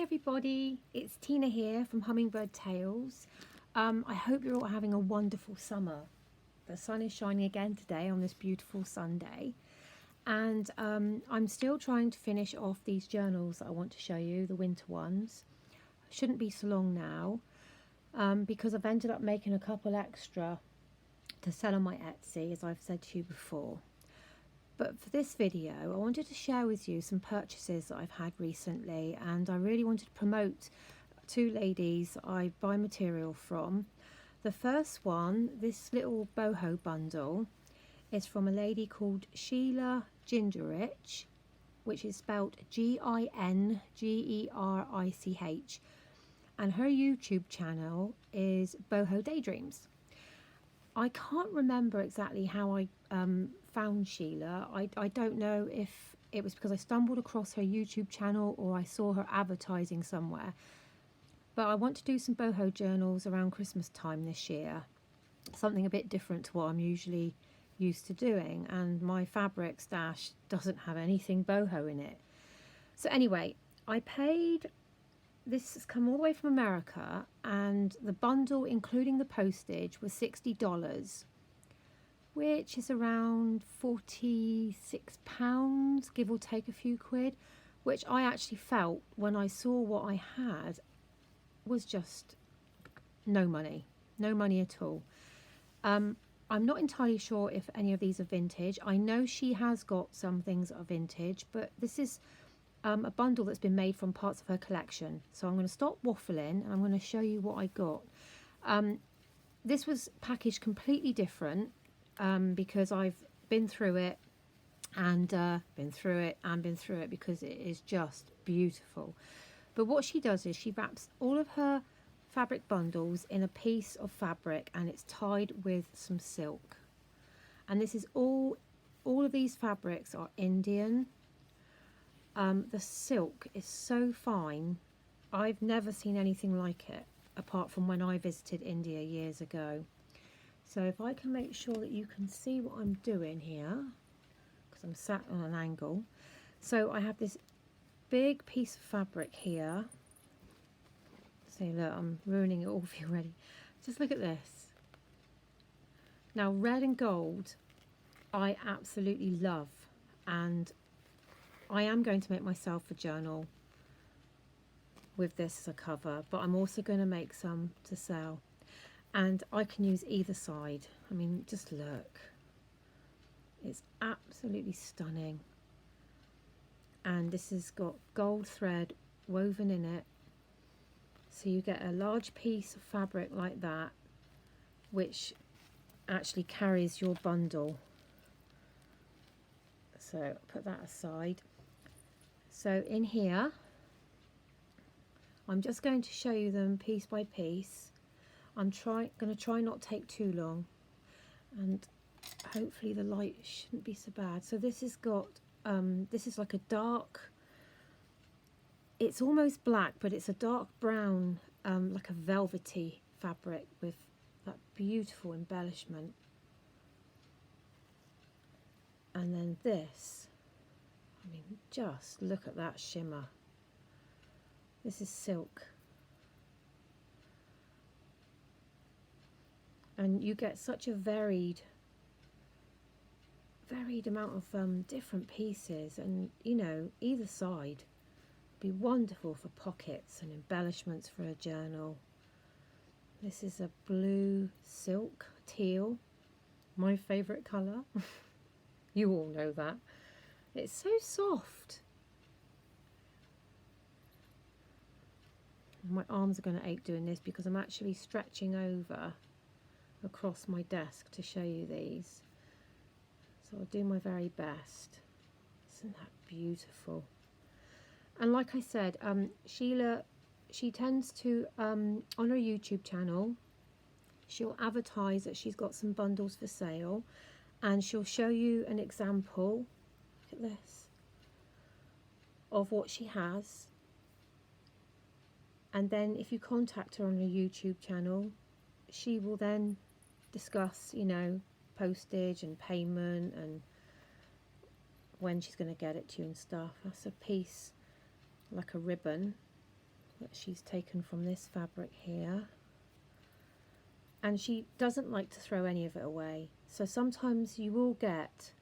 Hi everybody, it's Tina here from Hummingbird Tales. I hope you're all having a wonderful summer. The sun is shining again today on this beautiful Sunday, and I'm still trying to finish off these journals that I want to show you, the winter ones. Shouldn't be so long now because I've ended up making a couple extra to sell on my Etsy, as I've said to you before. But for this video, I wanted to share with you some purchases that I've had recently, and I really wanted to promote two ladies I buy material from. The first one, this little boho bundle, is from a lady called Sheila Gingerich, which is spelled Gingerich, and her YouTube channel is Bohodaydreams. I can't remember exactly how I found Sheila. I don't know if it was because I stumbled across her YouTube channel or I saw her advertising somewhere. But I want to do some boho journals around Christmas time this year. Something a bit different to what I'm usually used to doing. And my fabric stash doesn't have anything boho in it. So anyway, I paid... This has come all the way from America, and the bundle, including the postage, was $60, which is around £46, give or take a few quid, which I actually felt when I saw what I had was just no money at all. I'm not entirely sure if any of these are vintage. I know she has got some things that are vintage, but this is a bundle that's been made from parts of her collection. So I'm going to stop waffling and I'm going to show you what I got. This was packaged completely different because I've been through it and been through it because it is just beautiful. But what she does is she wraps all of her fabric bundles in a piece of fabric and it's tied with some silk. And this is all of these fabrics are Indian. The silk is so fine. I've never seen anything like it apart from when I visited India years ago. So if I can make sure that you can see what I'm doing here, because I'm sat on an angle. So I have this big piece of fabric here. See, look, I'm ruining it all for you already. Just look at this. Now, red and gold I absolutely love, and I am going to make myself a journal with this as a cover, but I'm also going to make some to sell. And I can use either side. I mean, just look. It's absolutely stunning. And this has got gold thread woven in it. So you get a large piece of fabric like that, which actually carries your bundle. So put that aside. So in here, I'm just going to show you them piece by piece. I'm going to try not to take too long, and hopefully the light shouldn't be so bad. So this has got, this is like a dark, it's almost black, but it's a dark brown, like a velvety fabric with that beautiful embellishment. And then this, I mean, just look at that shimmer. This is silk. And you get such a varied amount of different pieces, and you know, either side would be wonderful for pockets and embellishments for a journal. This is a blue silk, teal, my favourite colour. You all know that. It's so soft. My arms are going to ache doing this because I'm actually stretching over across my desk to show you these. So I'll do my very best. Isn't that beautiful? And like I said, Sheila, she tends to, on her YouTube channel, she'll advertise that she's got some bundles for sale, and she'll show you an example, look at this, of what she has. And then if you contact her on her YouTube channel, she will then discuss, you know, postage and payment and when she's going to get it to you and stuff. That's a piece like a ribbon, that she's taken from this fabric here. And she doesn't like to throw any of it away. So sometimes you will get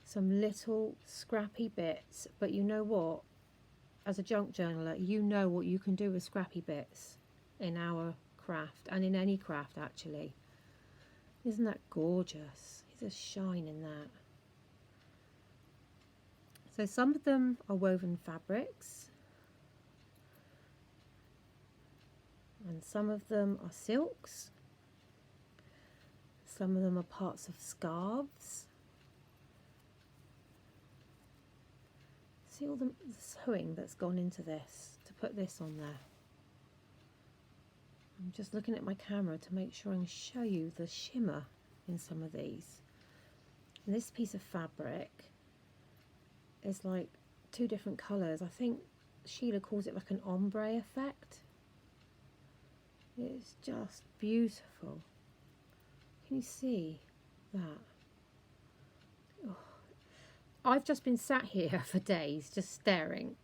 some little scrappy bits, but you know what? As a junk journaler, you know what you can do with scrappy bits in our craft, and in any craft actually. Isn't that gorgeous? There's a shine in that. So some of them are woven fabrics, and some of them are silks. Some of them are parts of scarves. See all the sewing that's gone into this to put this on there. I'm just looking at my camera to make sure I can show you the shimmer in some of these. And this piece of fabric is like 2 different colours. I think Sheila calls it like an ombre effect. It's just beautiful. Can you see that? Oh. I've just been sat here for days just staring.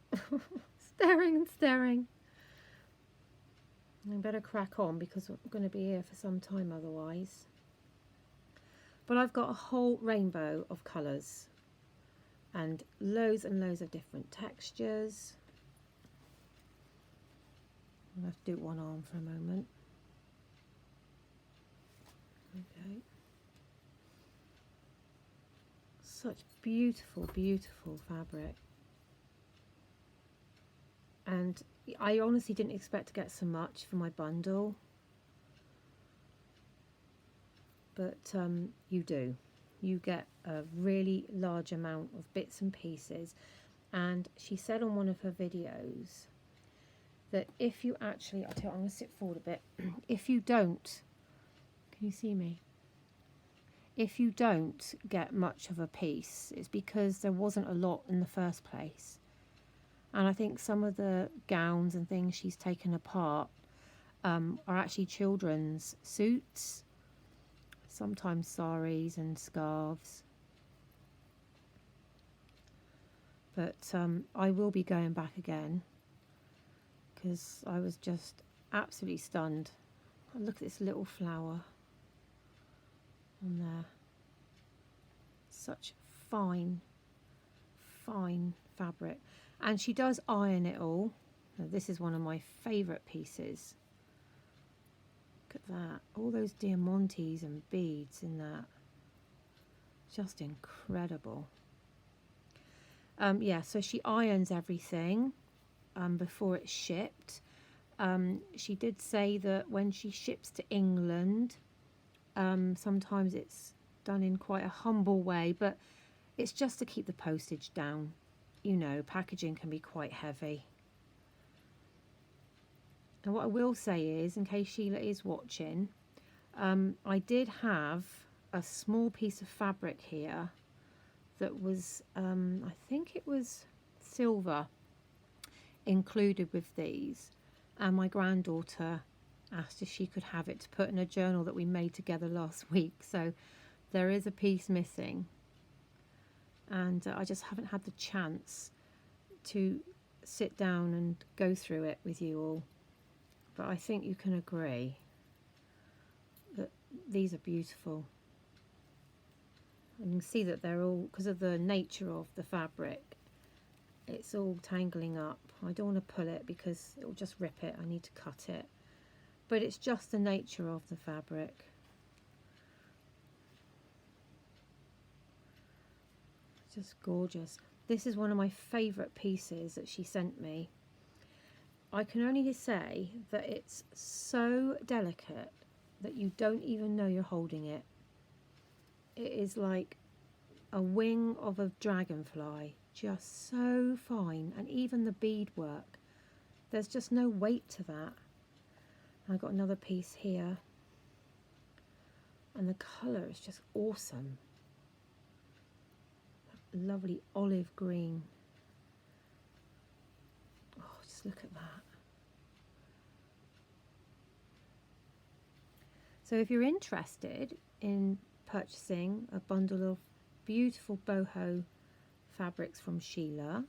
Staring and staring. I better crack on because I'm going to be here for some time otherwise. But I've got a whole rainbow of colours and loads of different textures. I'll have to do one arm for a moment. Okay. Such beautiful, beautiful fabric. And I honestly didn't expect to get so much for my bundle. But you do. You get a really large amount of bits and pieces. And she said on one of her videos that if you actually, I'll tell you, I'm going to sit forward a bit. If you don't, can you see me? If you don't get much of a piece, it's because there wasn't a lot in the first place. And I think some of the gowns and things she's taken apart are actually children's suits, sometimes saris and scarves. But I will be going back again because I was just absolutely stunned. Look at this little flower on there. Such fine, fine fabric. And she does iron it all. Now, this is one of my favourite pieces. Look at that. All those diamantes and beads in that. Just incredible. Yeah, so she irons everything before it's shipped. She did say that when she ships to England, sometimes it's done in quite a humble way, but it's just to keep the postage down. You know, packaging can be quite heavy. And what I will say is, in case Sheila is watching, I did have a small piece of fabric here that was, I think it was silver included with these. And my granddaughter asked if she could have it to put in a journal that we made together last week. So there is a piece missing. And I just haven't had the chance to sit down and go through it with you all. But I think you can agree that these are beautiful. And you can see that they're all, because of the nature of the fabric, it's all tangling up. I don't want to pull it because it will just rip it. I need to cut it. But it's just the nature of the fabric. It's just gorgeous. This is one of my favourite pieces that she sent me. I can only say that it's so delicate that you don't even know you're holding it. It is like a wing of a dragonfly, just so fine, and even the beadwork, there's just no weight to that. I've got another piece here, and the colour is just awesome. Lovely olive green. Oh, just look at that. So if you're interested in purchasing a bundle of beautiful boho fabrics from Sheila,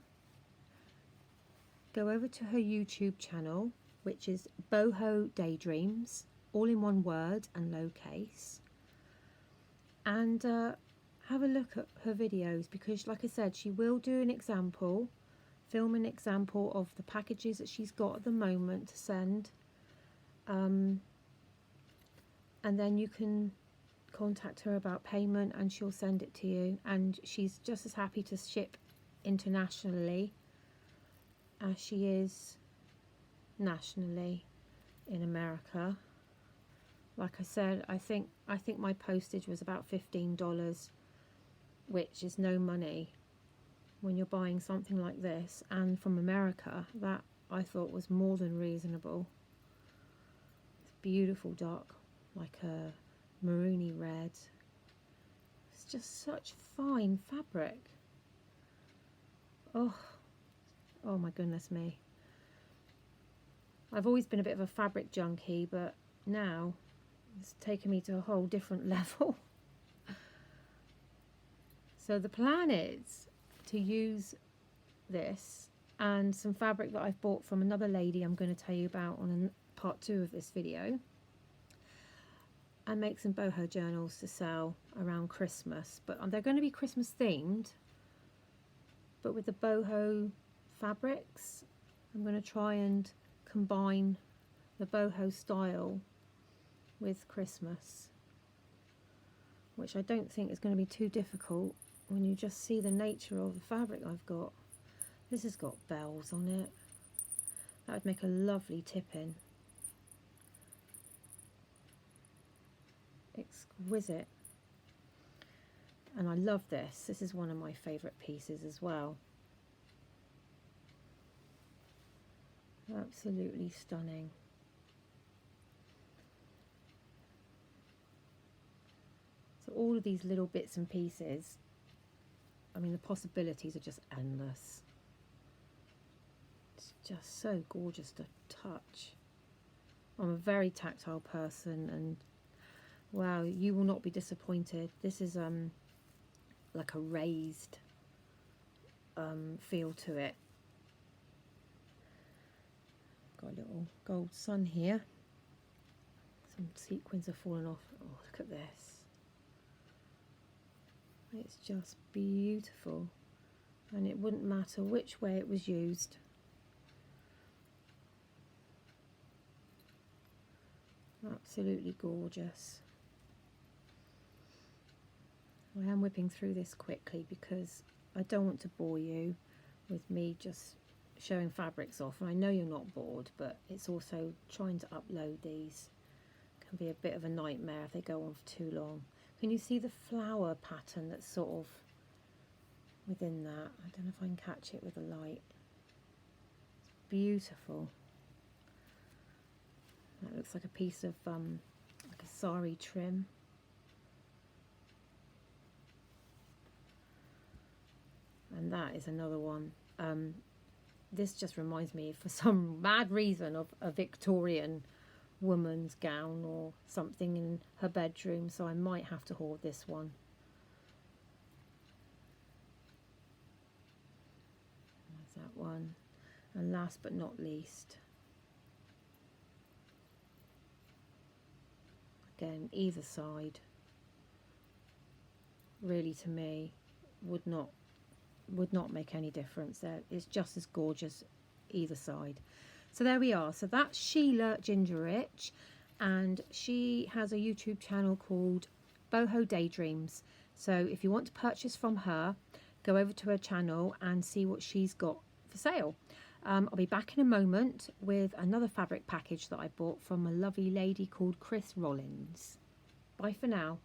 go over to her YouTube channel which is Bohodaydreams, all in one word and lowercase. And have a look at her videos, because like I said, she will do an example, film an example of the packages that she's got at the moment to send. And then you can contact her about payment and she'll send it to you. And she's just as happy to ship internationally as she is nationally in America. Like I said, I think my postage was about $15, which is no money when you're buying something like this, and from America. That I thought was more than reasonable. It's beautiful dark, like a maroony red. It's just such fine fabric. Oh my goodness me. I've always been a bit of a fabric junkie, but now it's taken me to a whole different level. So the plan is to use this and some fabric that I've bought from another lady I'm going to tell you about on part 2 of this video, and make some boho journals to sell around Christmas. But they're going to be Christmas themed, but with the boho fabrics. I'm going to try and combine the boho style with Christmas, which I don't think is going to be too difficult when you just see the nature of the fabric I've got. This has got bells on it. That would make a lovely tip-in. Exquisite. And I love this. This is one of my favourite pieces as well. Absolutely stunning. So all of these little bits and pieces, I mean, the possibilities are just endless. It's just so gorgeous to touch. I'm a very tactile person, and wow, you will not be disappointed. This is like a raised feel to it. Got a little gold sun here. Some sequins have fallen off. Oh, look at this. It's just beautiful, and it wouldn't matter which way it was used. Absolutely gorgeous. I am whipping through this quickly because I don't want to bore you with me just showing fabrics off, and I know you're not bored, but it's also trying to upload these can be a bit of a nightmare if they go on for too long. Can you see the flower pattern that's sort of within that? I don't know if I can catch it with the light. It's beautiful. That looks like a piece of like a sari trim. And that is another one. This just reminds me, for some mad reason, of a Victorian woman's gown or something in her bedroom, so I might have to hoard this one. There's that one. And last but not least, again, either side really, to me, would not make any difference. There, it's just as gorgeous either side. So there we are. So that's Sheila Gingerich, and she has a YouTube channel called Bohodaydreams. So if you want to purchase from her, go over to her channel and see what she's got for sale. I'll be back in a moment with another fabric package that I bought from a lovely lady called Chris Rollins. Bye for now.